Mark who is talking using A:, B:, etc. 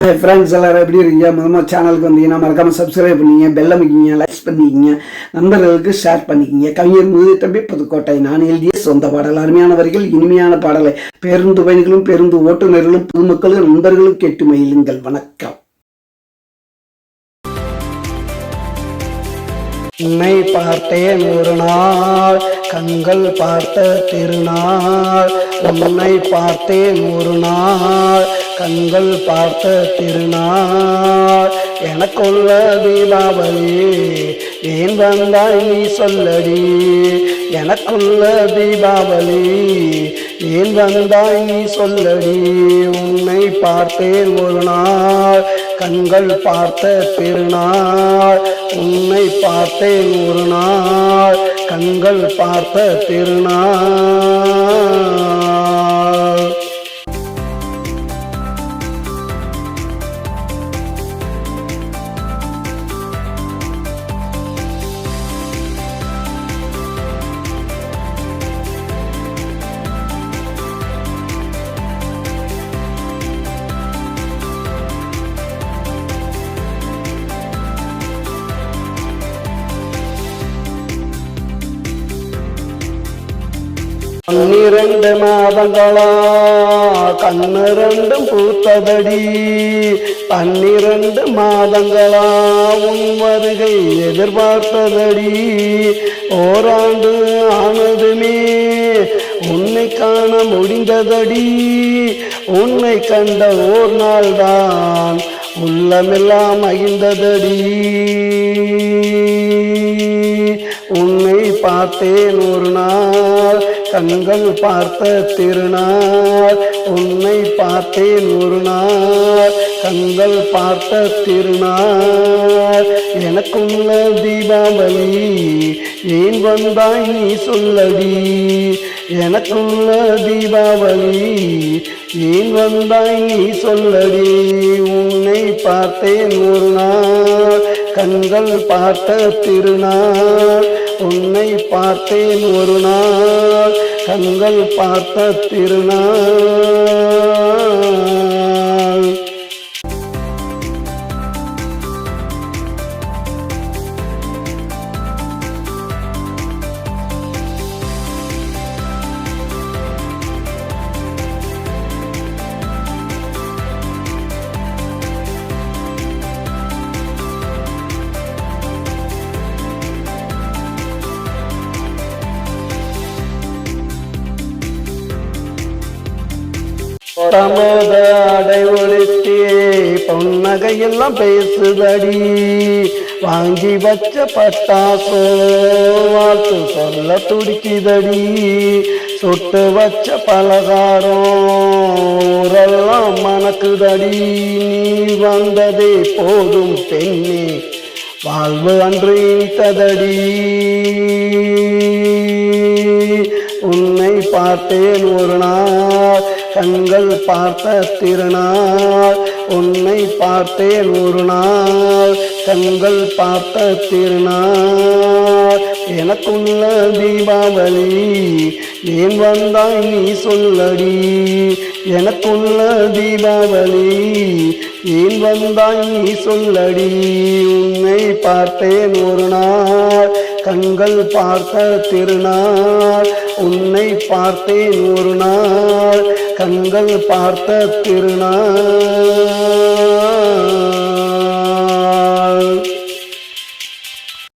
A: Friends எல்லாரும் எப்படி இருக்கீங்க? முதல்ல சேனலுக்கு வந்தீங்கன்னா மறக்காம சப்ஸ்கிரைப் பண்ணிங்க, பெல் அமைக்கிங்க, லைக்ஸ் பண்ணிக்கிங்க, நண்பர்களுக்கு ஷேர் பண்ணிக்கிங்க. கவிஞர் முதுதம்பி புதுக்கோட்டை. நான் எழுதிய சொந்த பாடல். அருமையான வரிகள், இனிமையான பாடலை பேருந்து பயணிகளும் பேருந்து ஓட்டுநர்களும் பொதுமக்களும் நண்பர்களும் கேட்டு மகிழுங்கள். வணக்கம். உன்னை பார்த்தேன் ஒரு நாள், கண்கள் பார்த்த திருநாள். உன்னை பார்த்தேன் ஒரு நாள், கண்கள் பார்த்த திருநாள். எனக்குள்ள தீபாவளி ஏன் வந்தாய் நீ சொல்லடி. எனக்குள்ள தீபாவளி ஏன் வந்தாய் நீ சொல்லடி. உன்னை பார்த்தேன் ஒரு நாள், கண்கள் பார்த்த திருநாள். உன்னை பார்த்தேன் ஒரு நாள், கண்கள் பார்த்த திருநாள். பன்னிரண்டு மாதங்களா கண்ணு ரெண்டும் பூத்ததடி. 12 மாதங்களா உன் வருகை எதிர்பார்த்ததடி. ஓராண்டு ஆனதுமே உன்னை காண முடிந்ததடி. உன்னை கண்ட ஓர் நாள் தான் உள்ளமெல்லாம் மகிழ்ந்ததடி. உன்னை பார்த்தேன் ஒரு நாள், கண்கள் பார்த்த திருநாள். உன்னை பார்த்தேன் ஒரு நாள், கண்கள் பார்த்த திருநாள். எனக்குள்ள தீபாவளி ஏன் வந்தாய் நீ சொல்லடி. எனக்குள்ள தீபாவளி ஏன் வந்தாய் நீ சொல்லடி. உன்னை பார்த்தேன் ஒரு நாள், கண்கள் பார்த்த திருநாள். உன்னை பார்த்தேன் ஒரு நாள், கண்கள் பார்த்த திருநாள். தமத அடை ஒழித்தே பொன்னகையெல்லாம் பேசுதடி. வாங்கி வச்ச பட்டாசோ வாழ்த்து சொல்ல துடிக்குதடி. சுட்டு வச்ச பலகாரம் ஊரெல்லாம் மணக்குதடி. நீ வந்ததே போதும் பெண்ணே, வாழ்வு அன்று இனித்ததடி. உன்னை பார்த்தேன் ஒரு நாள், கண்கள் பார்த்த திருநாள். உன்னை பார்த்தேன் ஒரு நாள், கண்கள் பார்த்த திருநாள். எனக்குள்ள தீபாவளி ஏன் வந்தாய் நீ சொல்லடி. எனக்குள்ள தீபாவளி ஏன் வந்தாய் நீ சொல்லடி. உன்னை பார்த்தேன் ஒரு நாள், கண்கள் பார்த்த திருநாள். உன்னை பார்த்தேன் ஒரு நாள், கண்கள் பார்த்த திருநாள்.